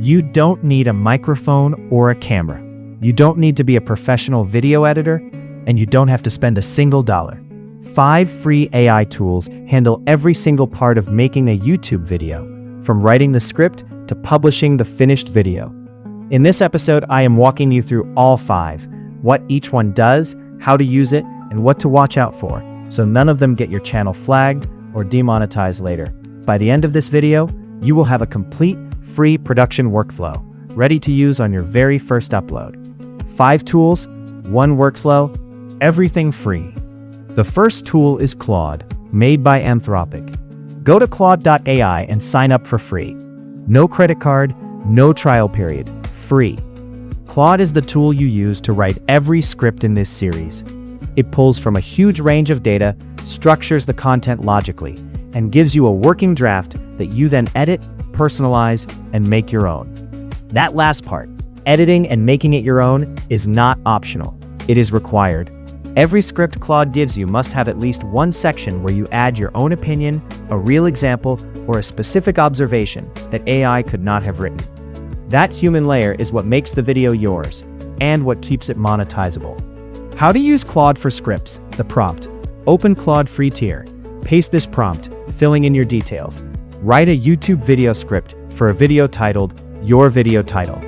You don't need a microphone or a camera. You don't need to be a professional video editor, and you don't have to spend a single dollar. 5 free AI tools handle every single part of making a YouTube video, from writing the script to publishing the finished video. In this episode, I am walking you through all 5, what each one does, how to use it, and what to watch out for, so none of them get your channel flagged or demonetized later. By the end of this video, you will have a complete, free production workflow, ready to use on your very first upload. 5 tools, 1 workflow, everything free. The first tool is Claude, made by Anthropic. Go to Claude AI and sign up for free. No credit card, no trial period, free. Claude is the tool you use to write every script in this series. It pulls from a huge range of data, structures the content logically, and gives you a working draft that you then edit, personalize, and make your own. That last part, editing and making it your own, is not optional. It is required. Every script Claude gives you must have at least one section where you add your own opinion, a real example, or a specific observation that AI could not have written. That human layer is what makes the video yours, and what keeps it monetizable. How to use Claude for scripts, the prompt. Open Claude free tier. Paste this prompt, filling in your details. Write a YouTube video script for a video titled, Your Video Title.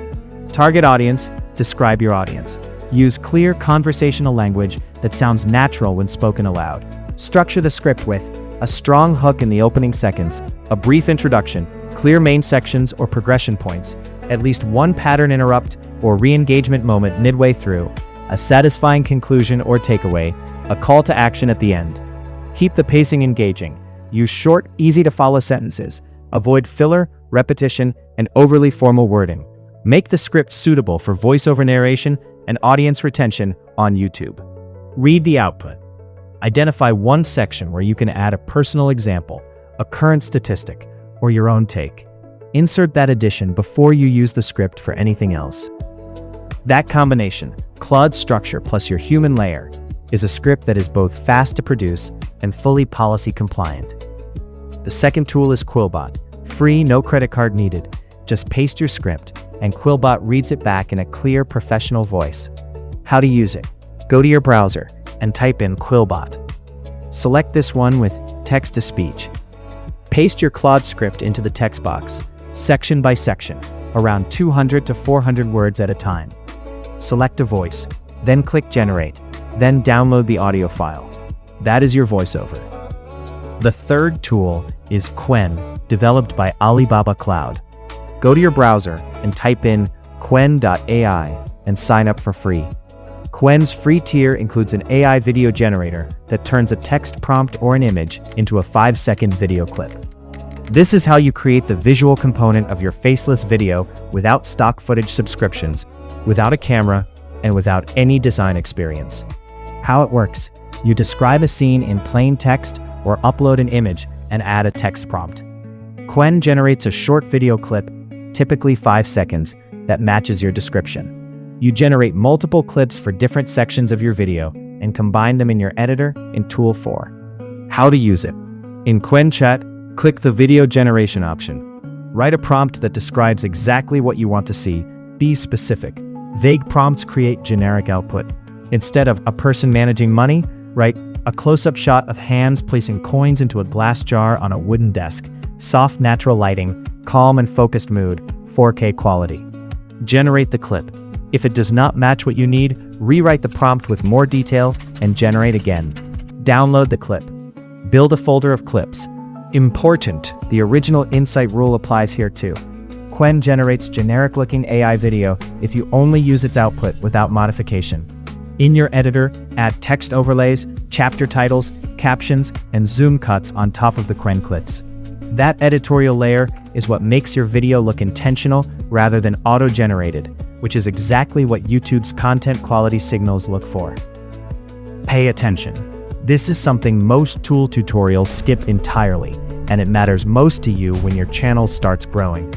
Target audience, describe your audience. Use clear conversational language that sounds natural when spoken aloud. Structure the script with a strong hook in the opening seconds, a brief introduction, clear main sections or progression points, at least one pattern interrupt or re-engagement moment midway through, a satisfying conclusion or takeaway, a call to action at the end. Keep the pacing engaging. Use short, easy-to-follow sentences. Avoid filler, repetition, and overly formal wording. Make the script suitable for voiceover narration and audience retention on YouTube. Read the output. Identify one section where you can add a personal example, a current statistic, or your own take. Insert that addition before you use the script for anything else. That combination, Claude's structure plus your human layer, is a script that is both fast to produce and fully policy compliant. The second tool is QuillBot. Free, no credit card needed. Just paste your script, and QuillBot reads it back in a clear, professional voice. How to use it? Go to your browser and type in QuillBot. Select this one with text-to-speech. Paste your Claude script into the text box, section by section, around 200 to 400 words at a time. Select a voice, then click Generate, then download the audio file. That is your voiceover. The third tool is Qwen, developed by Alibaba Cloud. Go to your browser and type in Qwen AI and sign up for free. Qwen's free tier includes an AI video generator that turns a text prompt or an image into a 5-second video clip. This is how you create the visual component of your faceless video without stock footage subscriptions, without a camera, and without any design experience. How it works: you describe a scene in plain text or upload an image and add a text prompt. Qwen generates a short video clip, typically 5 seconds, that matches your description. You generate multiple clips for different sections of your video and combine them in your editor in Tool 4. How to use it? In Qwen Chat, click the video generation option. Write a prompt that describes exactly what you want to see. Be specific. Vague prompts create generic output. Instead of a person managing money, write a close-up shot of hands placing coins into a glass jar on a wooden desk. Soft, natural lighting, calm and focused mood, 4K quality. Generate the clip. If it does not match what you need, rewrite the prompt with more detail and generate again. Download the clip. Build a folder of clips. Important, the original insight rule applies here too. Qwen generates generic-looking AI video if you only use its output without modification. In your editor, add text overlays, chapter titles, captions, and zoom cuts on top of the Qwen clips. That editorial layer is what makes your video look intentional rather than auto-generated, which is exactly what YouTube's content quality signals look for. Pay attention. This is something most tool tutorials skip entirely, and it matters most to you when your channel starts growing.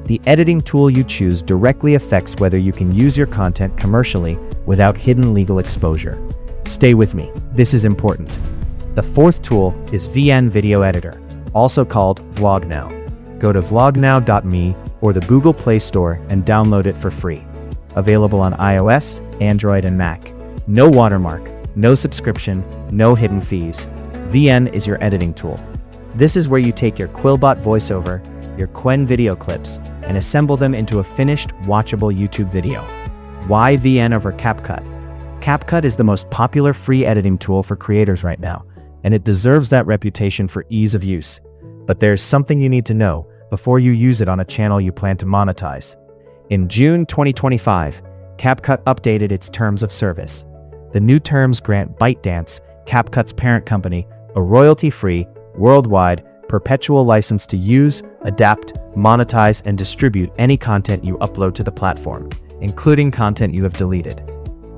The editing tool you choose directly affects whether you can use your content commercially without hidden legal exposure. Stay with me, this is important. The fourth tool is VN Video Editor, also called Vlog Now. Go to vlognow.me or the Google Play Store and download it for free. Available on iOS, Android, and Mac. No watermark, no subscription, no hidden fees. VN is your editing tool. This is where you take your QuillBot voiceover, your Qwen video clips, and assemble them into a finished, watchable YouTube video. Why VN over CapCut? CapCut is the most popular free editing tool for creators right now, and it deserves that reputation for ease of use. But there's something you need to know before you use it on a channel you plan to monetize. In June 2025, CapCut updated its terms of service. The new terms grant ByteDance, CapCut's parent company, a royalty-free, worldwide, perpetual license to use, adapt, monetize, and distribute any content you upload to the platform, including content you have deleted.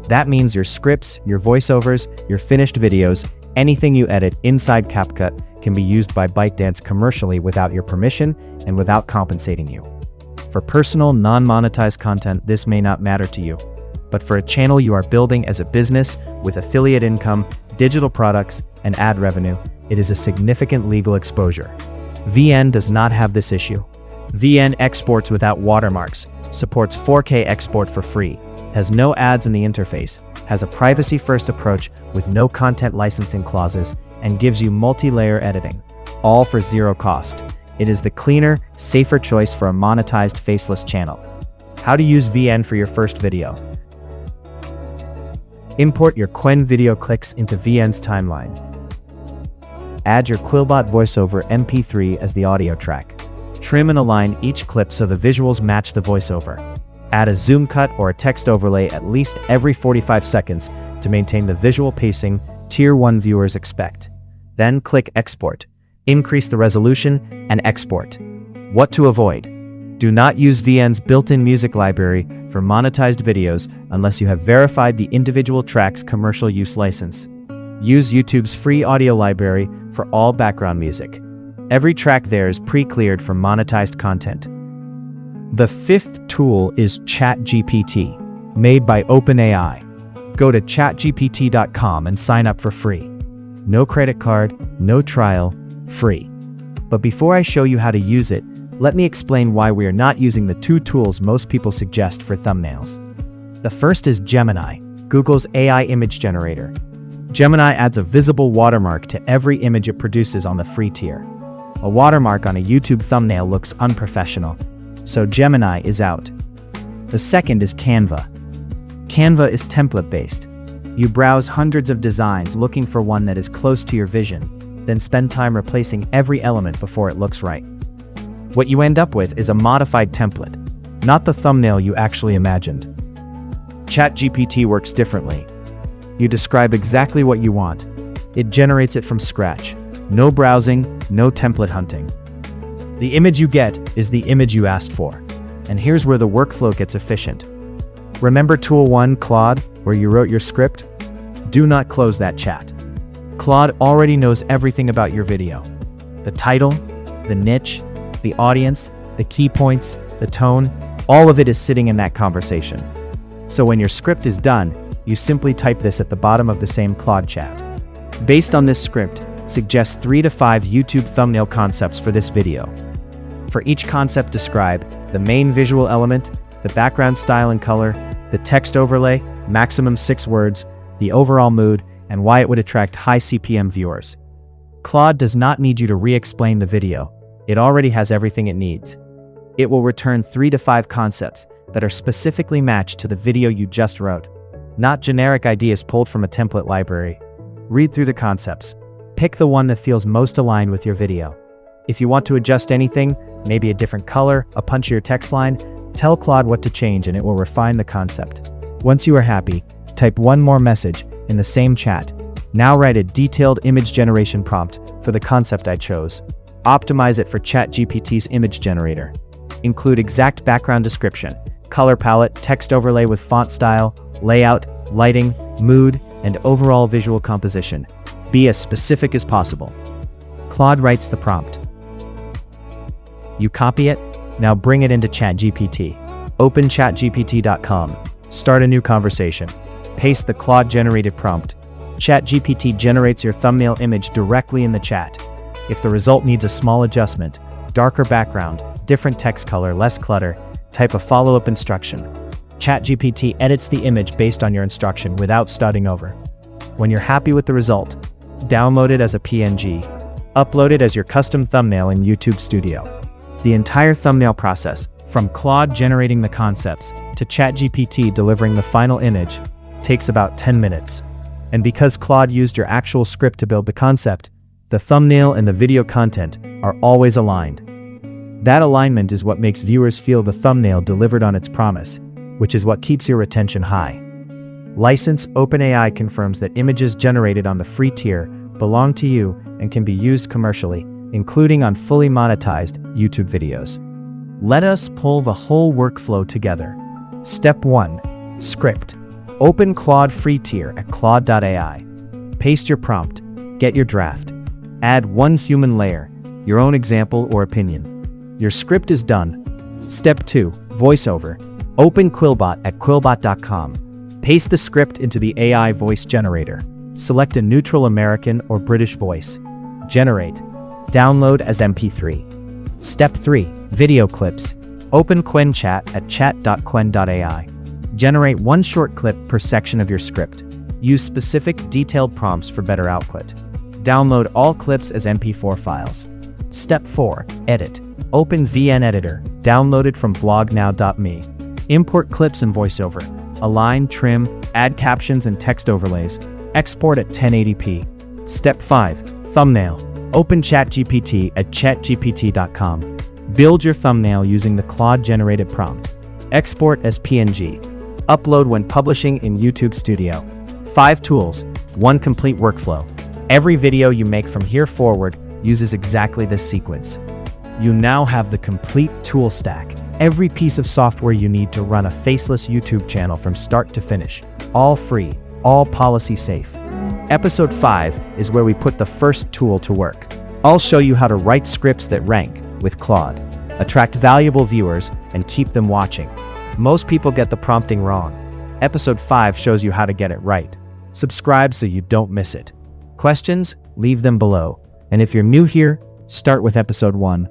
That means your scripts, your voiceovers, your finished videos, anything you edit inside CapCut can be used by ByteDance commercially without your permission and without compensating you. For personal, non-monetized content, this may not matter to you, but for a channel you are building as a business with affiliate income, digital products, and ad revenue, it is a significant legal exposure. VN does not have this issue. VN exports without watermarks, supports 4K export for free, has no ads in the interface, has a privacy-first approach with no content licensing clauses, and gives you multi-layer editing, all for zero cost. It is the cleaner, safer choice for a monetized faceless channel. How to use VN for your first video. Import your Qwen video clicks into VN's timeline. Add your QuillBot voiceover MP3 as the audio track. Trim and align each clip so the visuals match the voiceover. Add a zoom cut or a text overlay at least every 45 seconds to maintain the visual pacing Tier 1 viewers expect. Then click Export. Increase the resolution and export. What to avoid? Do not use VN's built-in music library for monetized videos unless you have verified the individual track's commercial use license. Use YouTube's free audio library for all background music. Every track there is pre-cleared for monetized content. The fifth tool is ChatGPT, made by OpenAI. Go to chatgpt.com and sign up for free. No credit card, no trial, free. But before I show you how to use it, let me explain why we are not using the two tools most people suggest for thumbnails. The first is Gemini, Google's AI image generator. Gemini adds a visible watermark to every image it produces on the free tier. A watermark on a YouTube thumbnail looks unprofessional, so Gemini is out. The second is Canva. Canva is template-based. You browse hundreds of designs looking for one that is close to your vision, then spend time replacing every element before it looks right. What you end up with is a modified template, not the thumbnail you actually imagined. ChatGPT works differently. You describe exactly what you want. It generates it from scratch. No browsing, no template hunting. The image you get is the image you asked for. And here's where the workflow gets efficient. Remember Tool 1, Claude, where you wrote your script? Do not close that chat. Claude already knows everything about your video. The title, the niche, the audience, the key points, the tone, all of it is sitting in that conversation. So when your script is done, you simply type this at the bottom of the same Claude chat. Based on this script, suggest 3 to 5 YouTube thumbnail concepts for this video. For each concept, describe the main visual element, the background style and color, the text overlay, maximum 6 words, the overall mood, and why it would attract high CPM viewers. Claude does not need you to re-explain the video. It already has everything it needs. It will return 3 to 5 concepts that are specifically matched to the video you just wrote, not generic ideas pulled from a template library. Read through the concepts. Pick the one that feels most aligned with your video. If you want to adjust anything, maybe a different color, a punchier text line, tell Claude what to change and it will refine the concept. Once you are happy, type one more message in the same chat. Now write a detailed image generation prompt for the concept I chose. Optimize it for ChatGPT's image generator. Include exact background description, color palette, text overlay with font style, layout, lighting, mood, and overall visual composition. Be as specific as possible. Claude writes the prompt. You copy it, now bring it into ChatGPT. Open chatgpt.com. Start a new conversation. Paste the Claude-generated prompt. ChatGPT generates your thumbnail image directly in the chat. If the result needs a small adjustment, darker background, different text color, less clutter, type a follow-up instruction. ChatGPT edits the image based on your instruction without starting over. When you're happy with the result, download it as a PNG, upload it as your custom thumbnail in YouTube Studio. The entire thumbnail process, from Claude generating the concepts to ChatGPT delivering the final image, takes about 10 minutes. And because Claude used your actual script to build the concept, the thumbnail and the video content are always aligned. That alignment is what makes viewers feel the thumbnail delivered on its promise, which is what keeps your retention high. License OpenAI confirms that images generated on the free tier belong to you and can be used commercially, including on fully monetized YouTube videos. Let us pull the whole workflow together. Step 1. Script. Open Claude free tier at Claude AI. Paste your prompt. Get your draft. Add one human layer, your own example or opinion. Your script is done. Step 2. Voiceover. Open QuillBot at QuillBot.com. Paste the script into the AI voice generator. Select a neutral American or British voice. Generate. Download as MP3. Step 3. Video clips. Open Qwen Chat at chat.qwen.ai. Generate one short clip per section of your script. Use specific, detailed prompts for better output. Download all clips as MP4 files. Step 4. Edit. Open VN Editor. Downloaded from vlognow.me. Import clips and voiceover. Align, trim, add captions and text overlays. Export at 1080p. Step 5. Thumbnail. Open ChatGPT at chatgpt.com. Build your thumbnail using the Claude-generated prompt. Export as PNG. Upload when publishing in YouTube Studio. 5 tools, 1 complete workflow. Every video you make from here forward uses exactly this sequence. You now have the complete tool stack, every piece of software you need to run a faceless YouTube channel from start to finish. All free, all policy safe. Episode 5 is where we put the first tool to work. I'll show you how to write scripts that rank with Claude, attract valuable viewers, and keep them watching. Most people get the prompting wrong. Episode 5 shows you how to get it right. Subscribe so you don't miss it. Questions? Leave them below. And if you're new here, start with episode 1.